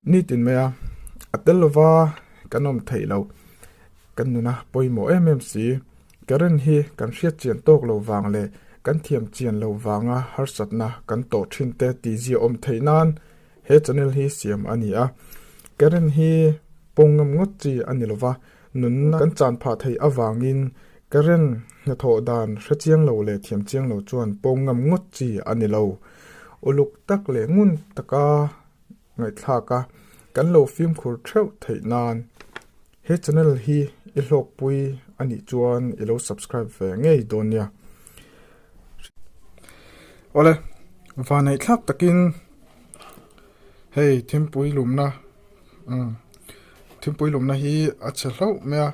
Ni tin mea atelova kanom thailo kanuna poimo mmc karen hi kan hriat chian tok lo wang le kan thiam chian lo wanga harsatna kan to thin te tizia om theinan he channel hi siam ania karen hi pongam ngot chi anilova nunna kan chan pha thei awangin karen na tho dan hrachiang lo le thiam chiang lo chuan pongam ngot chi anilo uluk tak le ngun taka ngai thlaka kan lo film khur theu theinan he channel hi I hlok pui ani chuan I lo subscribe ve ngei donia ole vanai thlak takin hey thimpui lumna thimpui lumna hi acha hlo mea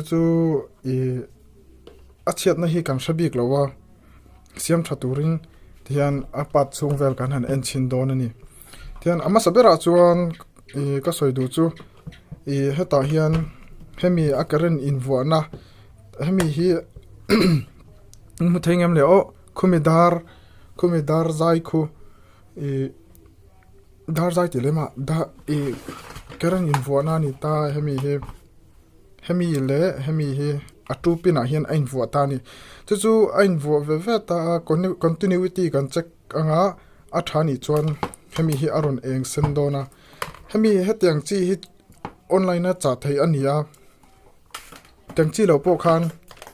chu I achiat na hi kan sabik lawa siam thaturin thian apat chung vel kan han enchin don ani thian ama sabera chuan ka soidu chu heta hian hemi akaren invuana hemi hi mu thengam le o khumidar zai khu dar zai tilema da karen invuana ni ta hemi hi atu pina hian ain vu ta ni chu ain vu ve ta continuity kan check anga athani chuan hemi hi aron eng sendona hemi hetiang chi hi online na cha thei ania tengchi lo po khan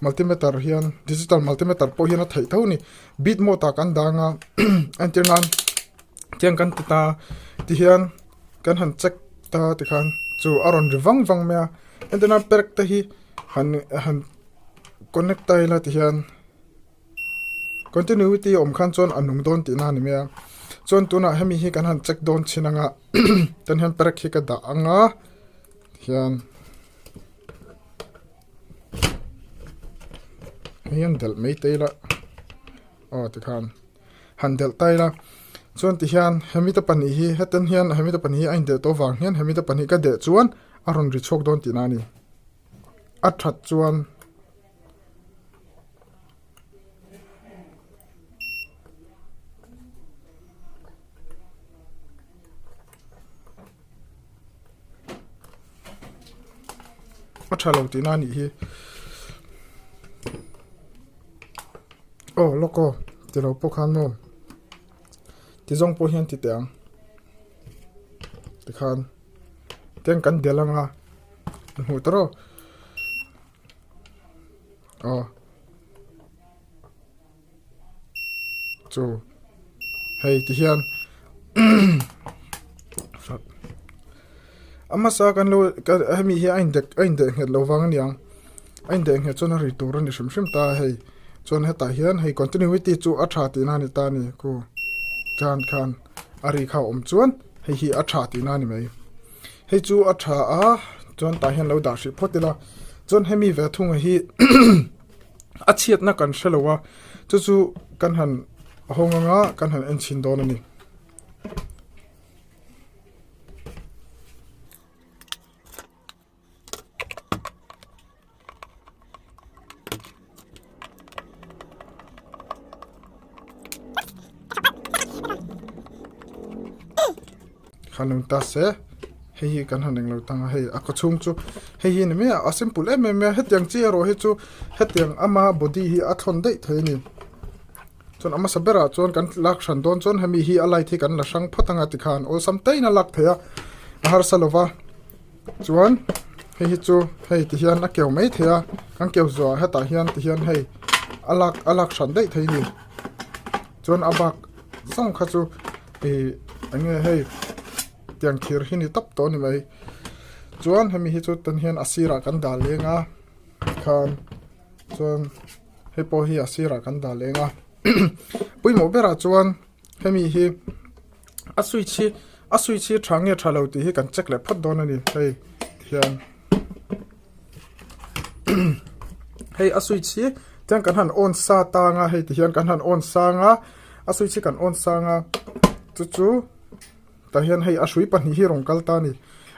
multimeter hian digital multimeter po hian a thei thoni bit mo ta kan danga antirnan tiang kan ta ti hian kan han check ta ti khan chu aron riwang mea antena perk ta hi han connect tai la ti hian continuity om khan chon anung don ti na ni mea chon tuna hemi hi kan han check don chinanga tan han perk hi ka da anga hian hian del mei teila ti khan han del taila chon ti hian hemi ta pani hi heten hian hemi ta pani ain de to wang hian hemi ta pani ka de chuan aron ri chok don ti na ni athat chuan athalo ti na ni hi loko ti lo po khan no ti jong po hian ti tang ti khan teng kan delanga hu tro chu hey ti hian ama sa kan lo hemi hi ain de het lo wang niang ain de he chona ri tur ni shim ta hey chon heta hian hey continuity chu atha ti na ni ta ni ko chan khan ari kha chuan hei hi atha ti na ni mai hei chu atha chon ta hian lo da shi photila chon hemi ve thung hi achiat na kan shalowa chu kan han honganga kan han enchin don ani khanung ta se hei kan haneng lo tanga hei akachung chu hei ni me a simple me hetiang chi ro he chu hetiang ama body hi athon dei theini chon ama sabera chon kan lak shan don chon hemi hi alai thi kan la sang photanga ti khan o samtai na lak theya har salova chuan hei chu hei ti hian a keu mai theya kan keu zo heta hian ti hian hei alak shan dei theini chon abak song kha chu ange hei tiang thir hini tap to ni mai chuan hemi hi chu tan hian asira kan dal lenga khan chuan hepo hi asira kan dal lenga puimo bera chuan hemi hi asui chi thange thalo ti hi kan check le phat don ani hei hian hei asui chi tang kan han on sa ta nga hei ti hian kan han on sa nga asui chi kan on sa nga chu ta hian hei asui pani hi rong kalta ni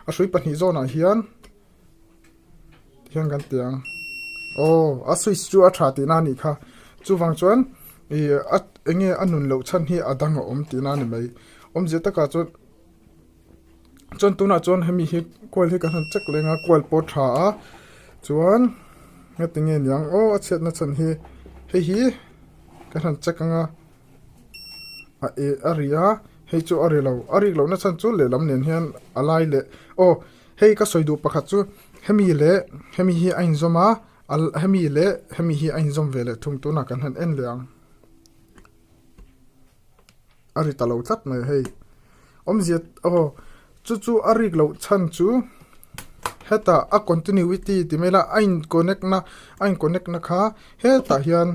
asui pani zona hian kan tiang asui chu atha ti na ni kha chu wang chuan enge anun lo chan hi adang om ti na ni mai om je taka chu chon tuna chon hemi hi coil hi kan han check lenga coil po tha chuan nga tinge yang o achet na chan hi hi kan han check anga a aria hei chu ari lo na chan chu le lam nen hian alai le o hei ka soidu pakhat chu hemi hi ain zoma al hemi hi ain zom vele thung tu na kan han en leang ari talo chat mai hei omziat o chu ari lo chan chu heta a continuity ti mela ain connect na kha heta hian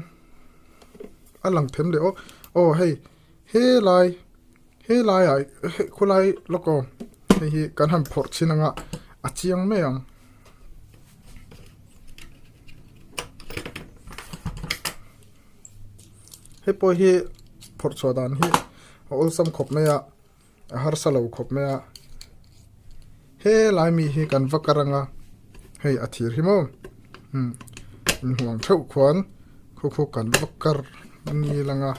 alang them le o hei he lai ai khulai loko hi kan han phor chinanga achiang meang he po hi phor chodan hi ol sam khop meya har salo khop meya he lai mi hi kan vakaranga hei athir hi mo huang thau khwan khu kan vakar ni langa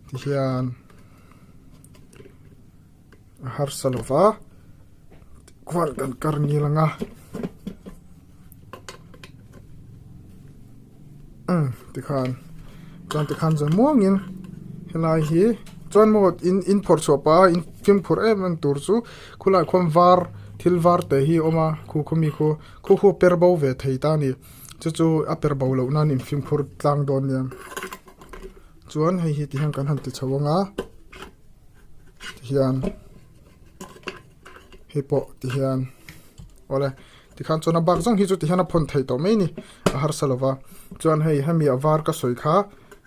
ti hian har salova khwan kan kar ni langa ti khan zo mongin helai hi chon mo in phor chopa in film phor em an tur chu khulai khom var thil var te hi oma khu perbo ve thei ta ni chu a perbo lo na nin film phor tlang don niam chuan hei hi ti hang kan han ti chawanga hian hipo ti hian ole ti khan chona bak jong hi chu ti hian a phon thei to mai ni a har salova chuan hei hami avar ka soi kha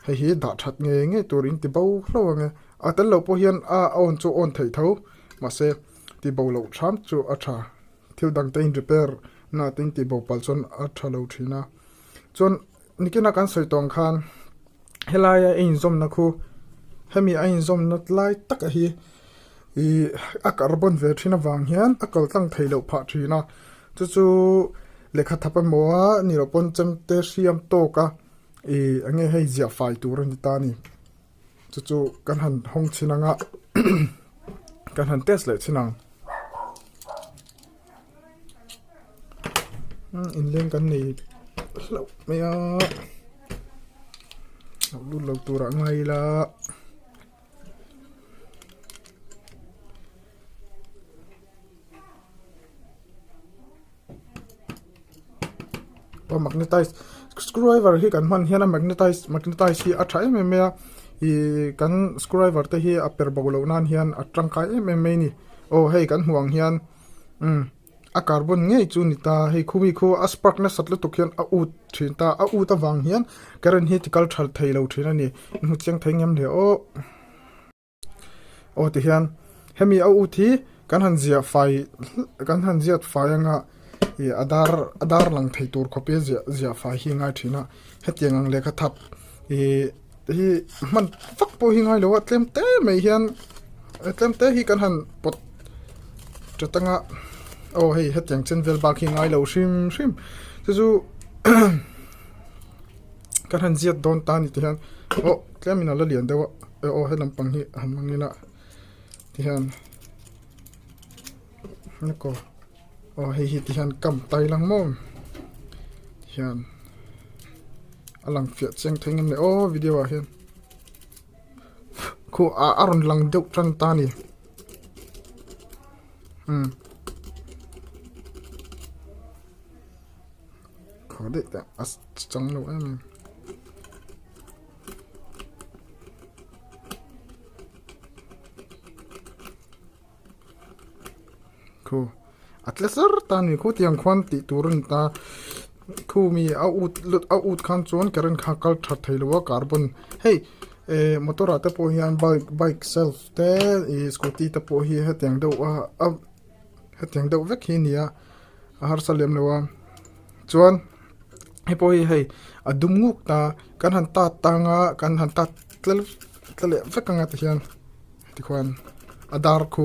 hei hi da that nge turin ti bo hlawanga atal lo po hian a on chu on thei tho ma se ti bo lo tham chu a tha thil dang te in repair na tin ti bo pal chon a tha lo thina chon nikina kan soi tong khan helaya in zom na khu hemi a in zom not lai tak a hi a carbon ve thina wang hian a kal tang thei lo pha thina chu lekha thapa moa ni ro pon cham te siam to ka ange hei zia fai tur ni ta ni chu kan han hong chinanga kan han test le chinang in leng kan ni lo mea lu lo tura ngai la magnetize screwdriver hi kan man hian a magnetize hi a thai me me I kan screwdriver te hi a per bolo nan hian a tangkai me ni o hei kan huang hian a carbon ngei chu ni ta hei khumi khu a spark na satle to khian a ut thin ta a ut awang hian current hi tikal thal thei lo thin ani nu chang thei ngam le o ti hian hemi a ut hi kan han zia fai anga adar lang thei tur khope zia fa hi ngai thina hetiang ang lekha thap hi man fak po hi ngai lo atlem te me hian atlem te hi kan han pot chatanga hei hetiang chen vel ba hi ngai lo shim chu kan han ziat don ta ni ti hian tlemina la lian dewa he lampang hi han mangina ti hian nako hei hi ti hian kam tai lang mom hian alang fiat cheng thengem le video a hian khu aron lang deuh tran ta ni khode ta as chang lo em khu atlasar ta ni khu tiang khwan ti turun ta khu mi a ut khan chon karen kha kal tha theilowa carbon hey motor ata po hian bike self te scooty ta po hi hetiang do vek hi nia a har salem lewa chuan he po hi hei adum nguk ta kan han ta tanga kan han ta tle vekanga ta hian ti khwan adar khu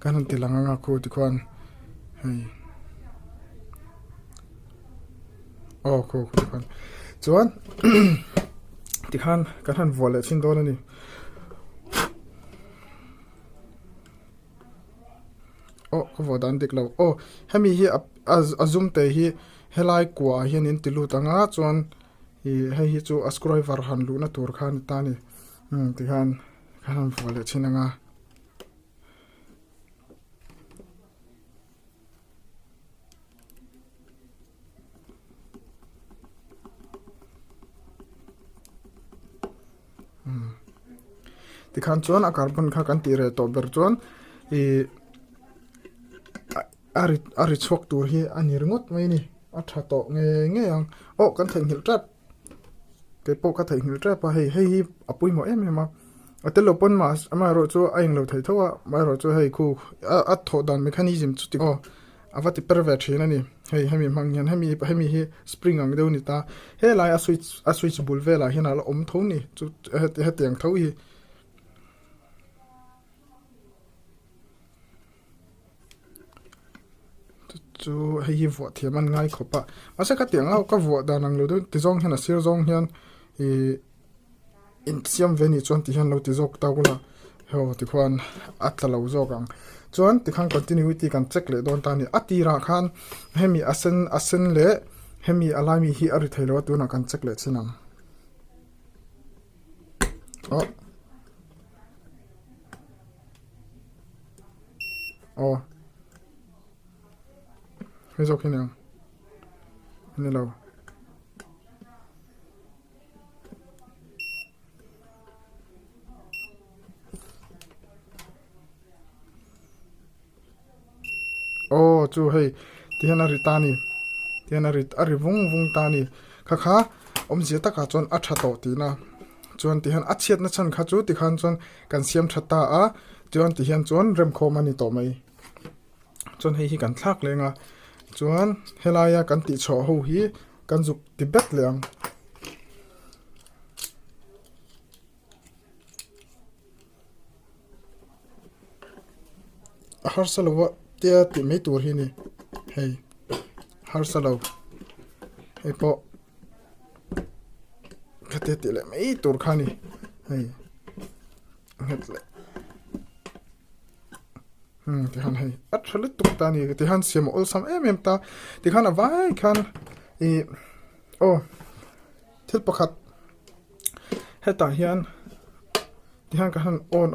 kan han tilanga khu ti khwan hei cool kan chuan ti khan kan han volet chin don ani ka vo dan dik lo o hemi hi azum te hi helai kwa hian in tilu tanga chuan hi chu askroi var han lu na tur khan ta ni ti khan vole chinanga ti khan chuan a carbon kha kan ti re to ber chuan ari chok tur hi ani ringot mai ni a tha to nge yang o kan theng hil trap ke po ka theng hil trap pa hei apui mo em ma atel open mas ama ro chu aing lo thei thowa ma ro chu hei khu a tho dan mechanism chu ti o avati pervert hi na ni hemi mangyan hemi hi spring ang deu ni ta he lai a switch bul vela hi na la om tho ni chu he tiang tho hi chu hei vo thiaman ngai khopa asa ka tiang au ka vo da nang lo ti zong hian a sir zong hian in siam veni chuan ti hian lo ti zok tawla ho ti khuan atla lo zokang chuan ti khang continuity kan check le don ta ni atira khan hemi asen le hemi alami hi ari thailo tu na kan check le chinam o hei zok hin ni lo chu hei tiana ritani tiana rit ari vung tani kha om je ta ka chon a tha to ti na chon ti han a chiat na chan kha chu ti khan chon kan siam thata a chon ti hian chon rem kho mani to mai chon hei hi kan thlak lenga chuan helaya kan ti cho ho hi kan juk tibet leang harsalawa tia ti mai tur hi ni hei harsalo hei po khate ti le mai tur khani hei hetle ti han hei athalit tuk ta ni ti han siam ol sam em ta ti khan avai khan thil pakhat heta hian ti han ka han on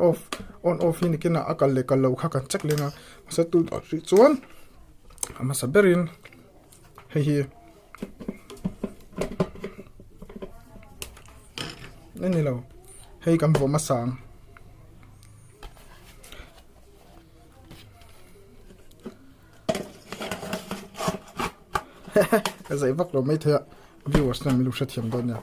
off hi ni kina akal le kal lo kha kan check lenga sa tu ri chuan ama saberin hi ni lo hei kam vo ma sang zai vak lo mai thea viewers na milu sha thiam don ya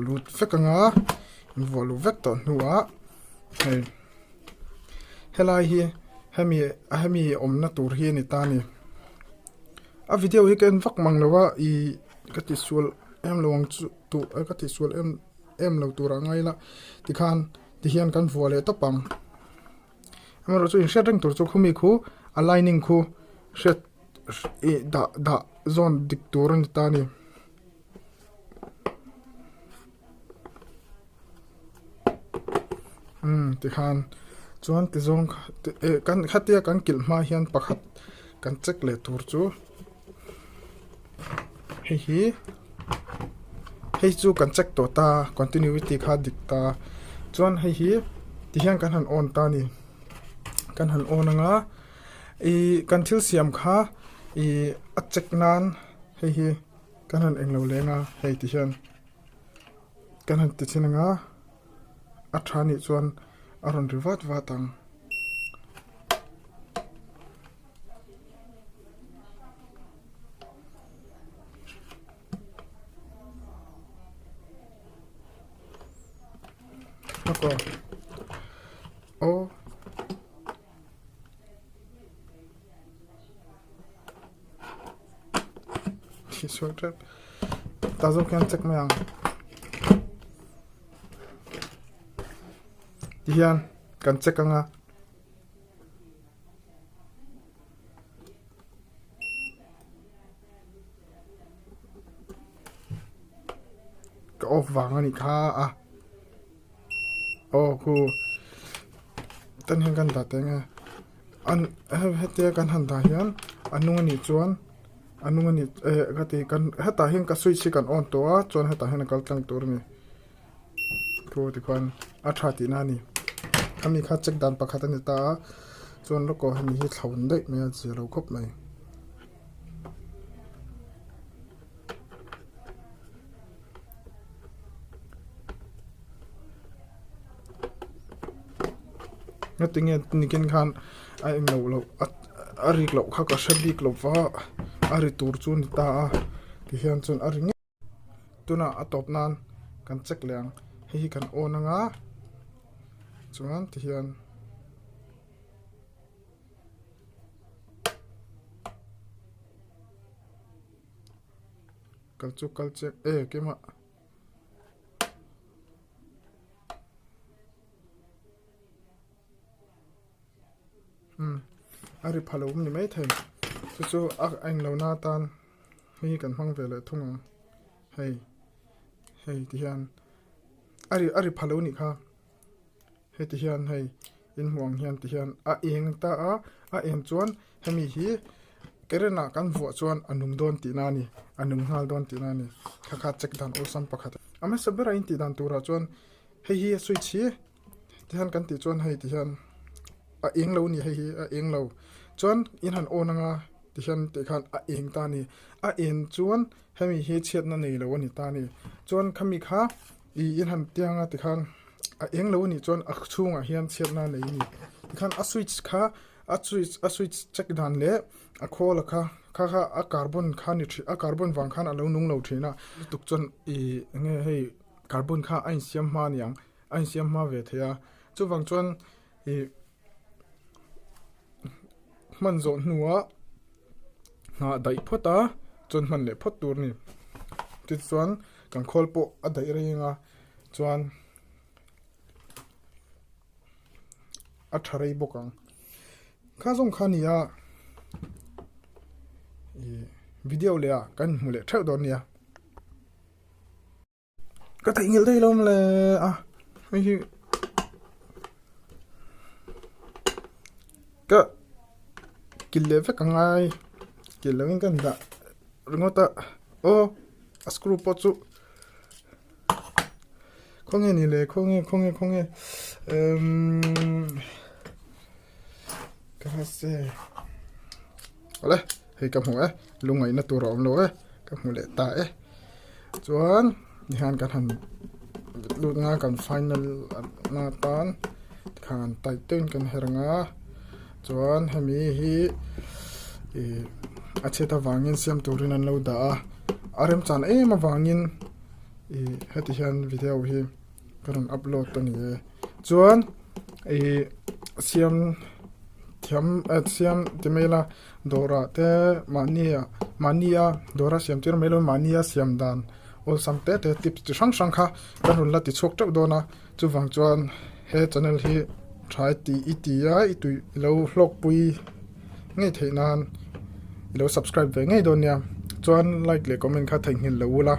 lut fekanga volu vector nuwa hei helai hi hemi omna tur hi ni tani a video hi ken vak manglawa I kati sual em lawang tu kati sual em lo tura ngai la ti khan ti hian kan vole to pang amaro chu in setting tur chu khumi khu aligning khu set da zone dik tur ni tani ti khan chuan ti zong kan khatia kan kil ma hian pakhat kan check le tur chu hei chu kan check to ta continuity kha dik ta chuan hi ti hian kan han on ta ni kan han on anga kan thil siam kha a check nan hi kan han englo lenga hei ti hian kan han ti chinanga a thani chuan aron rivat watang ako sorted tazo kan check mayang diyan kan check nga off wang ani kha a ku tan hen kan da te nga an hete kan han da hian anung ani chuan anung ani ka ti kan heta hen ka switch kan on to a chuan heta hen kal tlang tur ni ko ti khan a tha ti na ni kami kha check dan pakhat ani ta chuan lo ko hemi hi thlawn dei me a chi lo khop mai nothing nikin khan ai lo ari lo kha ka shabik lo wa ari tur chun ta ti hian chun ari nge tuna atop nan kan check leng hi kan on anga chuan ti hian kal check kema ari phalo ni mai thai chu anh lo na tan hi kan hmang ve le thung hei ti hian ari phalo ni kha he ti hian hei in huang hian ti hian a eng ta a em chuan hemi hi kerena kan vo chuan anung don ti na ni anung hal don ti na ni kha check dan o sam pakhat ame sabera in ti dan tura chuan hei hi switch hi ti hian kan ti chuan hei ti hian a eng lo ni hei a eng lo chuan in han onanga ti hian te khan a eng ta ni a en chuan hemi hi chet na nei lo ani ta ni chuan khami kha I in han tianga ti khan a eng lo ni chuan a chunga hian chet na nei ni ti khan a switch kha a switch check dan le a khol kha a carbon kha ni a carbon wang khan a lo nung lo thina tuk chuan nge hei carbon kha ain siam ma niang ain siam ma ve thea chu wang chuan man zo nuwa nga dai phota chon man le phot tur ni ti chuan kan khol po a dai reinga chuan a tharei bokang kha zong khania video le a kan mule thau don nia ka tai ngil dei lom le hi ka kille fe kangai kilawin kan da ringota a screw po chu khonge ni le khonge ka se ole hei kam hu lungai na tur om lo kam hu le ta chuan ni han kan han lu nga kan final na tan khan tai ten kan heranga chuan hemi hi acheta wangin siam turin an lo da arem chan ma wangin heti hian video hi karon upload to ni chuan siam timela dora te mania dora siam tir melo mania siam dan ol samte te tips chi sang kha karun la ti chok tok dona chu wang chuan he channel hi try ti itia itu lo hlok pui ngai theinan lo subscribe ve ngai don ya chuan like le comment kha thei ngil lo la